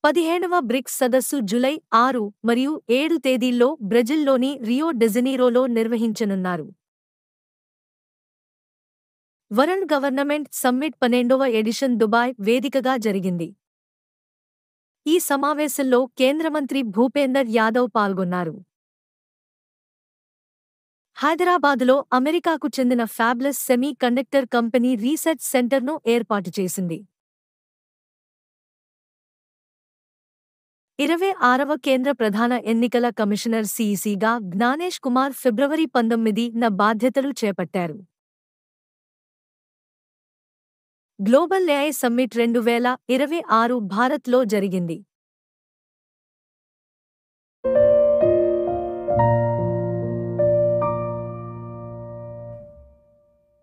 15వ బ్రిక్స్ సదస్సు జూలై 6 మరియు 7 తేదీల్లో బ్రెజిల్లోని రియో డెజనీరోలో నిర్వహించనున్నారు. వరల్డ్ గవర్నమెంట్ సమ్మిట్ 12వ ఎడిషన్ దుబాయ్ వేదికగా జరిగింది. ఈ సమావేశంలో కేంద్రమంత్రి భూపేందర్ యాదవ్ పాల్గొన్నారు. హైదరాబాదులో అమెరికాకు చెందిన fables semi conductor company research సెంటర్ను ఏర్పాటు చేసింది. 26వ కేంద్ర ప్రధాన ఎన్నికల కమిషనర్ సిఇసిగా జ్ఞానేష్ కుమార్ ఫిబ్రవరి 19న బాధ్యతలు చేపట్టారు. గ్లోబల్ ఏఐ సమ్మిట్ 2026 భారత్లో జరిగింది.